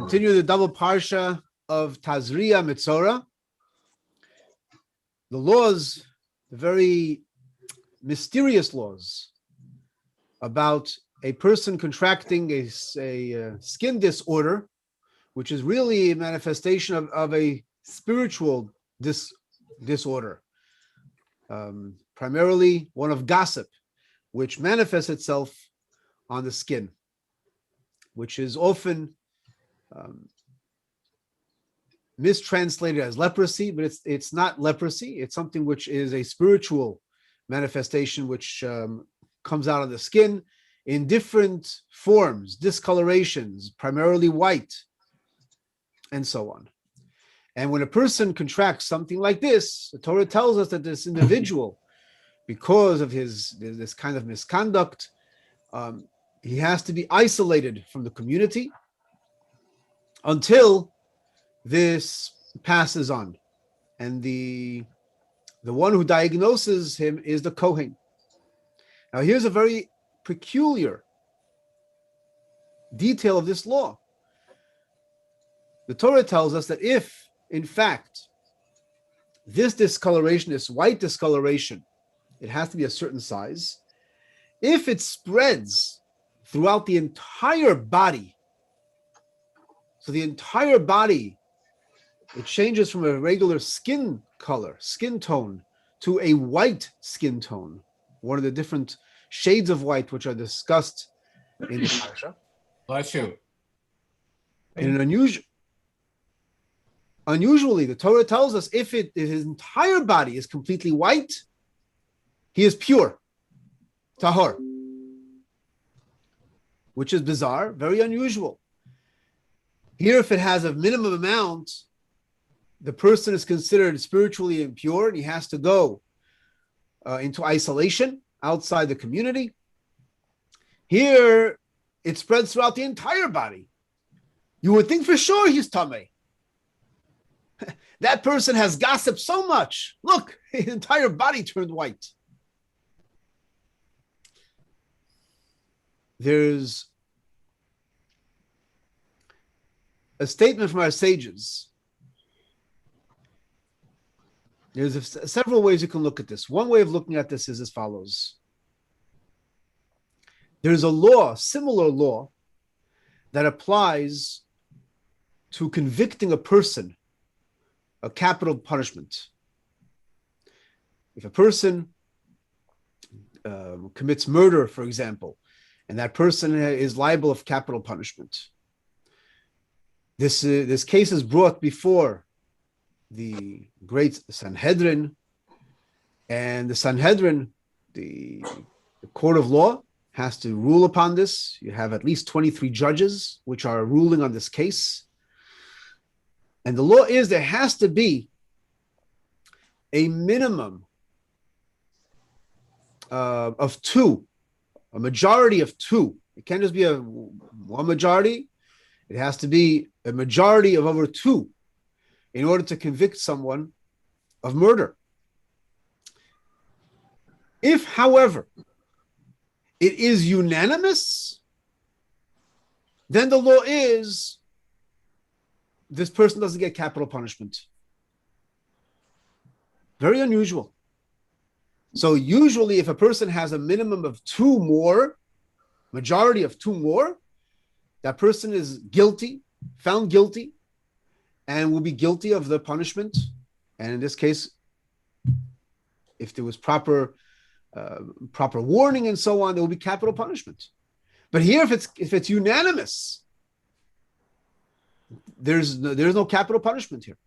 continue the double parsha of Tazria Mitzora. The laws, the very mysterious laws about a person contracting a skin disorder, which is really a manifestation of a spiritual disorder, primarily one of gossip, which manifests itself on the skin, which is often mistranslated as leprosy, but it's not leprosy. It's something which is a spiritual manifestation which comes out of the skin in different forms, discolorations, primarily white, and so on. And when a person contracts something like this, the Torah tells us that this individual, because of this kind of misconduct, he has to be isolated from the community until this passes on. And the one who diagnoses him is the Kohen. Now, here's a very peculiar detail of this law. The Torah tells us that if, in fact, this discoloration, this white discoloration, it has to be a certain size. If it spreads throughout the entire body, so the entire body, it changes from a regular skin color, skin tone, to a white skin tone, one of the different shades of white which are discussed in the Parsha. Bless you. In an unusually, the Torah tells us if his entire body is completely white, he is pure, tahor, which is bizarre, very unusual. Here, if it has a minimum amount, the person is considered spiritually impure and he has to go into isolation outside the community. Here, it spreads throughout the entire body. You would think for sure he's tamei. That person has gossiped so much. Look, his entire body turned white. There's a statement from our sages. There's several ways you can look at this. One way of looking at this is as follows. There's a law, similar law, that applies to convicting a person, a capital punishment. If a person commits murder, for example, and that person is liable of capital punishment, this case is brought before the great Sanhedrin, and the Sanhedrin, the court of law, has to rule upon this. You have at least 23 judges which are ruling on this case. And the law is there has to be a minimum of two, a majority of two. It can't just be one majority. It has to be a majority of over two in order to convict someone of murder. If, however, it is unanimous, then the law is this person doesn't get capital punishment. Very unusual. So usually if a person has a minimum of two more, majority of two more, that person is guilty, found guilty, and will be guilty of the punishment. And in this case, if there was proper warning and so on, there will be capital punishment. But here, if it's unanimous, there's no capital punishment here.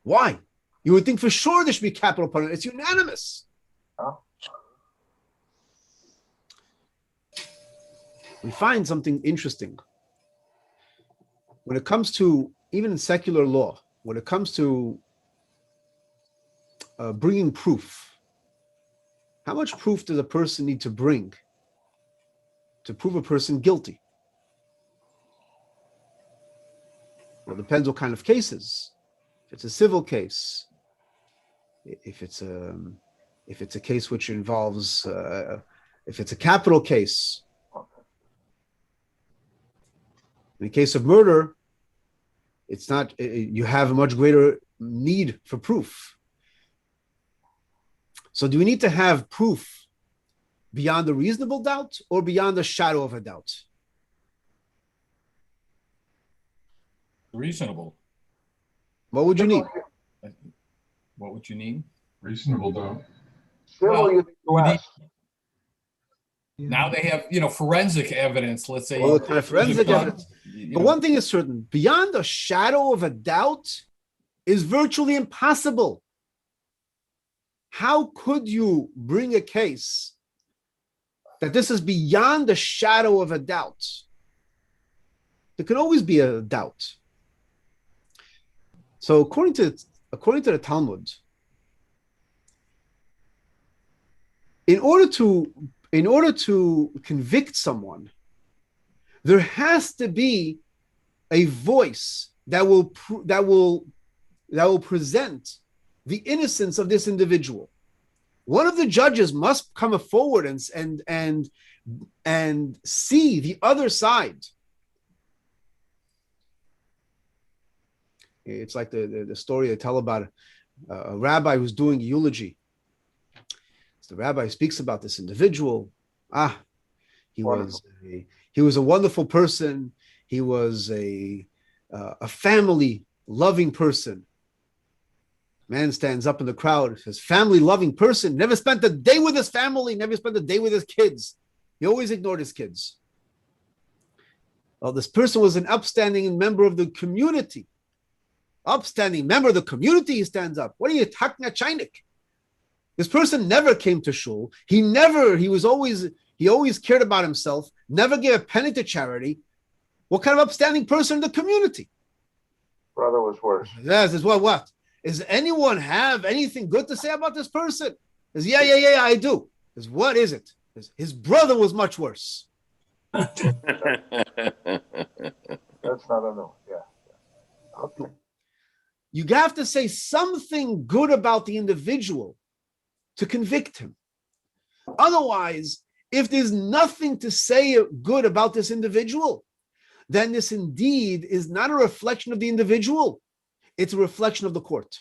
Why? You would think for sure there should be capital punishment. It's unanimous. We find something interesting. When it comes to, even in secular law, when it comes to bringing proof, how much proof does a person need to bring to prove a person guilty? Well, it depends what kind of cases. If it's a civil case, if it's a case which involves, if it's a capital case, In the case of murder, it's not, you have a much greater need for proof. So do we need to have proof beyond a reasonable doubt or beyond a shadow of a doubt? Reasonable. What would you need? What would you need? Reasonable doubt. Well, now they have, forensic evidence. Let's say. All the kind of forensic evidence. But one thing is certain: beyond a shadow of a doubt is virtually impossible. How could you bring a case that this is beyond a shadow of a doubt? There can always be a doubt. So according to the Talmud, in order to convict someone, there has to be a voice that will present the innocence of this individual. One of the judges must come forward and see the other side. It's like the story they tell about a rabbi who's doing a eulogy. So the rabbi speaks about this individual. He was a wonderful person. He was a family loving person. Man stands up in the crowd, says, family loving person, never spent a day with his family, never spent a day with his kids. He always ignored his kids. Well, this person was an upstanding member of the community. Upstanding member of the community, he stands up. What are you talking at Chinik? This person never came to shul. He always cared about himself, never gave a penny to charity. What kind of upstanding person in the community? Brother was worse. Yes, what? Does anyone have anything good to say about this person? Yeah, I do. What is it? His brother was much worse. That's not a no. Yeah. Okay. You have to say something good about the individual to convict him. Otherwise, if there's nothing to say good about this individual, then this indeed is not a reflection of the individual. It's a reflection of the court.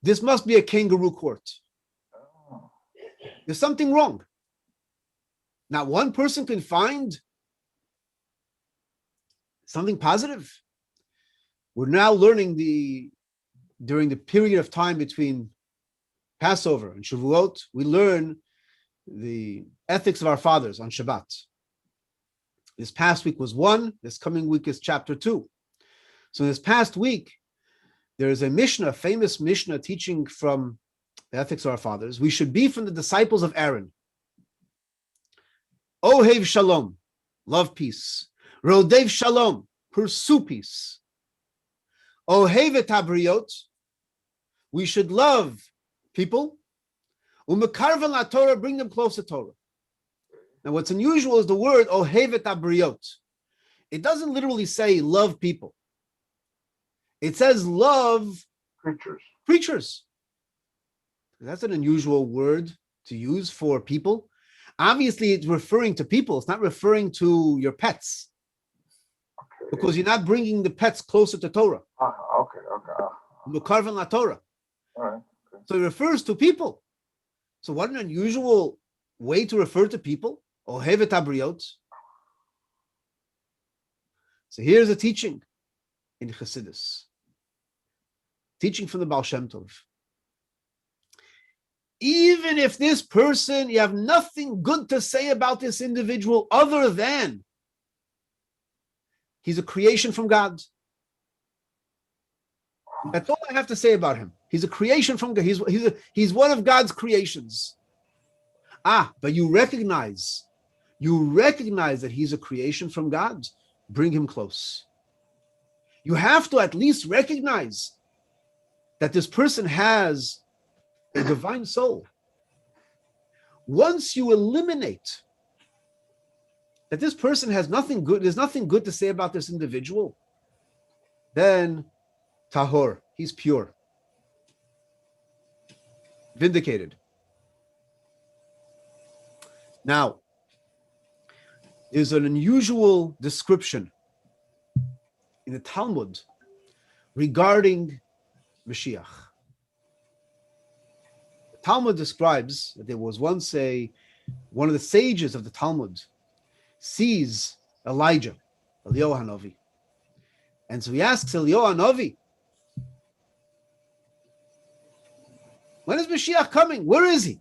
This must be a kangaroo court. There's something wrong. Not one person can find something positive. We're now learning during the period of time between Passover and Shavuot, we learn the ethics of our fathers on Shabbat. This past week was 1. This coming week is chapter 2. So this past week, there is a Mishnah, a famous Mishnah teaching from the ethics of our fathers. We should be from the disciples of Aaron. Ohev shalom, love peace. Rodev shalom, pursue peace. Ohev et habriot, we should love people. Umekarvan la Torah, bring them close to Torah. Now, what's unusual is the word ohevet abriot. It doesn't literally say love people. It says love creatures. That's an unusual word to use for people. Obviously, it's referring to people. It's not referring to your pets. Okay. Because you're not bringing the pets closer to Torah. Okay. Umekarvan la Torah. All right. Okay. So it refers to people. So what an unusual way to refer to people. Ohevet abriot. So here's a teaching in Chassidus. Teaching from the Baal Shem Tov. Even if this person, you have nothing good to say about this individual other than he's a creation from God. That's all I have to say about him. He's a creation from God. He's one of God's creations. But you recognize that he's a creation from God. Bring him close. You have to at least recognize that this person has a divine soul. Once you eliminate that this person has nothing good, there's nothing good to say about this individual, then tahor, he's pure, vindicated. Now, There's an unusual description in the Talmud regarding Mashiach. The Talmud describes that there was once one of the sages of the Talmud sees Elijah, Eliyahu Hanavi. And so he asks Eliyahu Hanavi, when is Mashiach coming? Where is he?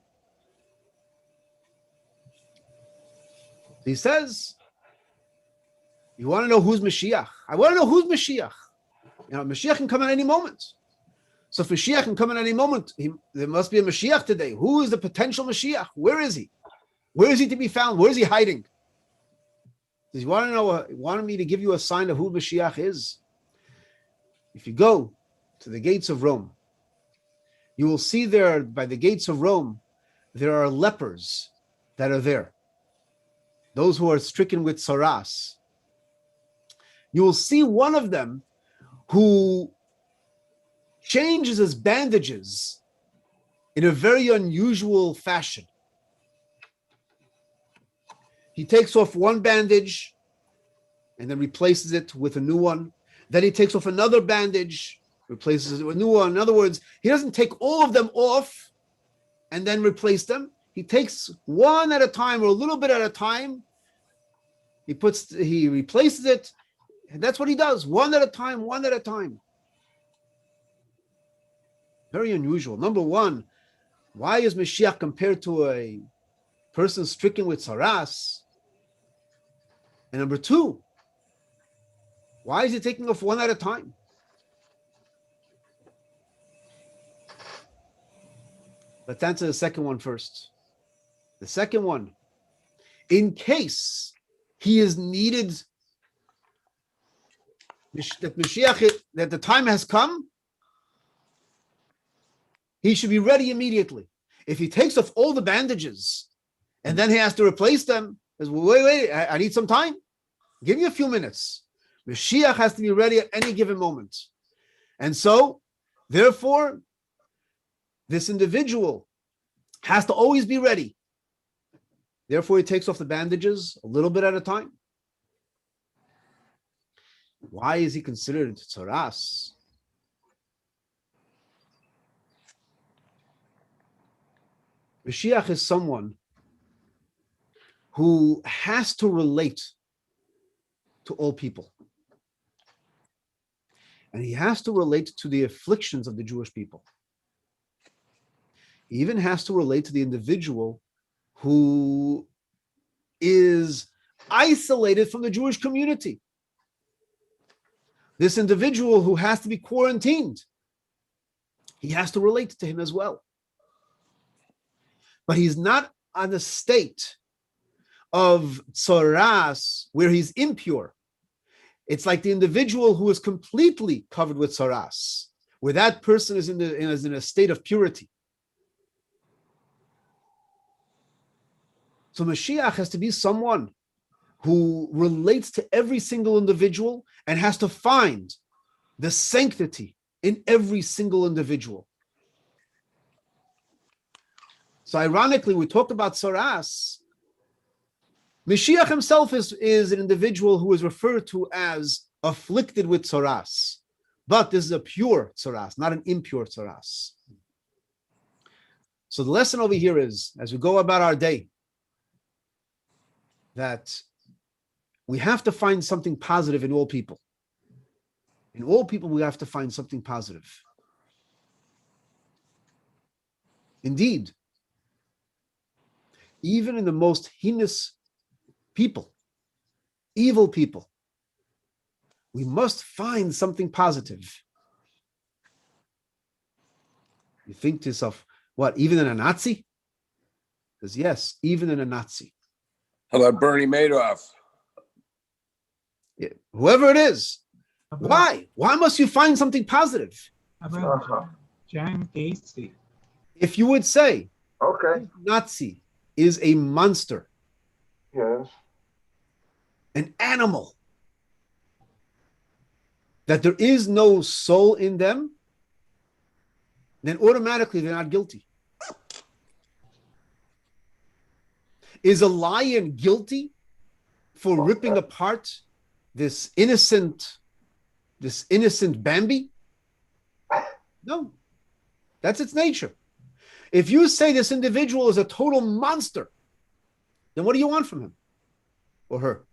He says, you want to know who's Mashiach? I want to know who's Mashiach. You know, Mashiach can come at any moment. So if Mashiach can come at any moment, there must be a Mashiach today. Who is the potential Mashiach? Where is he? Where is he to be found? Where is he hiding? Does he want to know? Wanted me to give you a sign of who Mashiach is? If you go to the gates of Rome, you will see there by the gates of Rome, there are lepers that are there. Those who are stricken with saras. You will see one of them who changes his bandages in a very unusual fashion. He takes off one bandage and then replaces it with a new one. Then he takes off another bandage, replaces it with a new one. In other words, he doesn't take all of them off and then replace them. He takes one at a time or a little bit at a time. He replaces it. And that's what he does, one at a time, one at a time. Very unusual. Number one, why is Mashiach compared to a person stricken with saras? And number two, why is he taking off one at a time? Let's answer the second one first. The second one, in case he is needed, that Mashiach, that the time has come, he should be ready immediately. If he takes off all the bandages and then he has to replace them, says, well, wait, I need some time. Give me a few minutes. Mashiach has to be ready at any given moment. And so, therefore, this individual has to always be ready. Therefore, he takes off the bandages a little bit at a time. Why is he considered tzaras? Mashiach is someone who has to relate to all people. And he has to relate to the afflictions of the Jewish people. He even has to relate to the individual who is isolated from the Jewish community. This individual who has to be quarantined, he has to relate to him as well. But he's not on a state of tzaras where he's impure. It's like the individual who is completely covered with tzaras, where that person is in a state of purity. So Mashiach has to be someone who relates to every single individual and has to find the sanctity in every single individual. So ironically, we talked about tzaras. Mashiach himself is an individual who is referred to as afflicted with tzaras. But this is a pure tzaras, not an impure tzaras. So the lesson over here is, as we go about our day, that we have to find something positive in all people. In all people, we have to find something positive. Indeed, even in the most heinous people, evil people, we must find something positive. You think to yourself, what, even in a Nazi? Because yes, even in a Nazi. How about Bernie Madoff? Yeah, whoever it is. How about- Why? Why must you find something positive? How about Uh-huh. John Gacy? If you would say Okay, Nazi is a monster, yes. an animal, that there is no soul in them, then automatically they're not guilty. Is a lion guilty for ripping apart this innocent Bambi? No, that's its nature. If you say this individual is a total monster, then what do you want from him or her?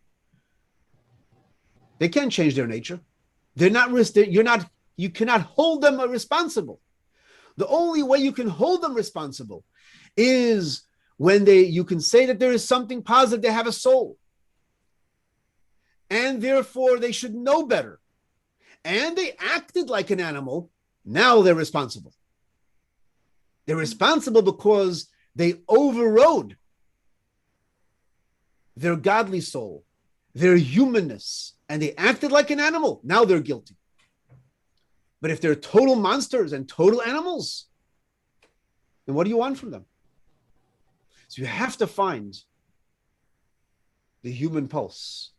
They can't change their nature. They're not. You cannot hold them responsible. The only way you can hold them responsible is when you can say that there is something positive. They have a soul, and therefore they should know better. And they acted like an animal. Now they're responsible. They're responsible because they overrode their godly soul, their humanness, and they acted like an animal. Now they're guilty. But if they're total monsters and total animals, then what do you want from them? So you have to find the human pulse.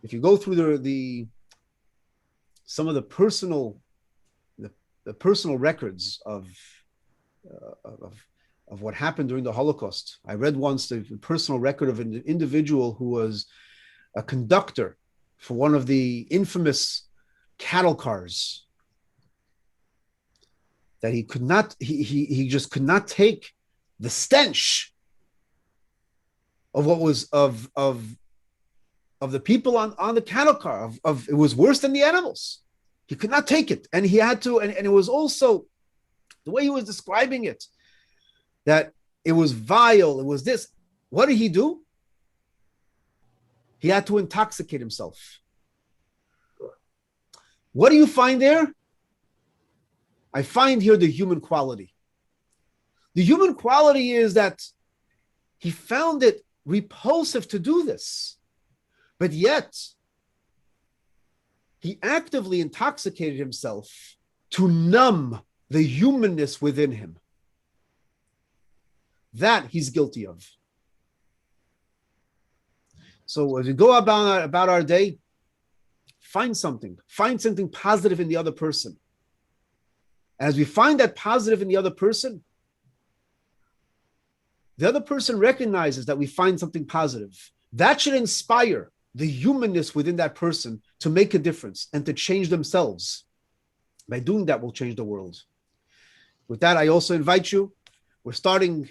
If you go through some of the personal records of what happened during the Holocaust, I read once the personal record of an individual who was a conductor for one of the infamous cattle cars, that he just could not take the stench of what was of the people on the cattle car. It was worse than the animals. He could not take it, and he had to. And it was also the way he was describing it, that it was vile. It was this. What did he do? He had to intoxicate himself. What do you find there? I find here the human quality. The human quality is that he found it repulsive to do this, but yet he actively intoxicated himself to numb the humanness within him. That he's guilty of. So as we go about our day, find something positive in the other person. As we find that positive in the other person recognizes that we find something positive. That should inspire the humanness within that person to make a difference and to change themselves. By doing that, we'll change the world. With that, I also invite you, we're starting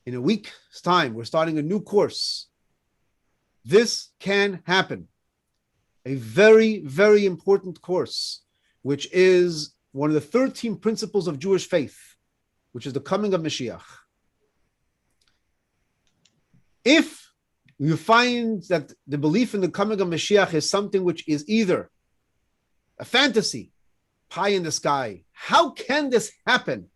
in a week's time, we're starting a new course. This can happen. A very, very important course, which is one of the 13 principles of Jewish faith, which is the coming of Mashiach. If you find that the belief in the coming of Mashiach is something which is either a fantasy, pie in the sky, how can this happen?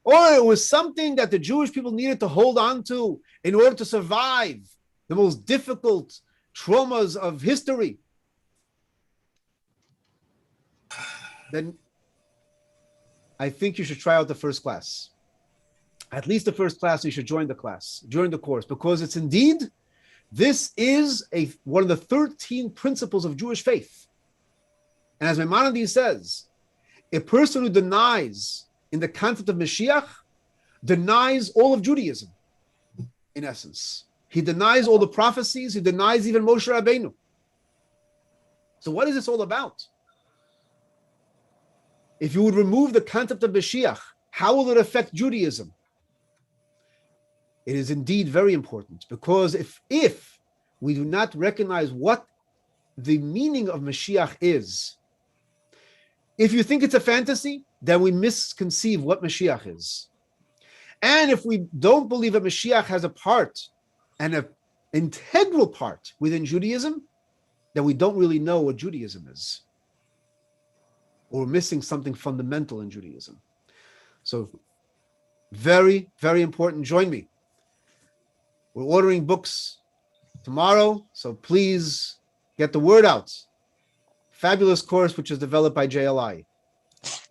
Or it was something that the Jewish people needed to hold on to in order to survive the most difficult traumas of history, then I think you should try out the first class. At least the first class, you should join the class, join the course, because it's indeed, this is one of the 13 principles of Jewish faith. And as Maimonides says, a person who denies in the concept of Mashiach denies all of Judaism, in essence. He denies all the prophecies. He denies even Moshe Rabbeinu. So what is this all about? If you would remove the concept of Mashiach, how will it affect Judaism? It is indeed very important, because if we do not recognize what the meaning of Mashiach is, if you think it's a fantasy, then we misconceive what Mashiach is. And if we don't believe that Mashiach has a part and an integral part within Judaism, then we don't really know what Judaism is. Or we're missing something fundamental in Judaism. So very, very important. Join me. We're ordering books tomorrow, so please get the word out. Fabulous course which is developed by JLI.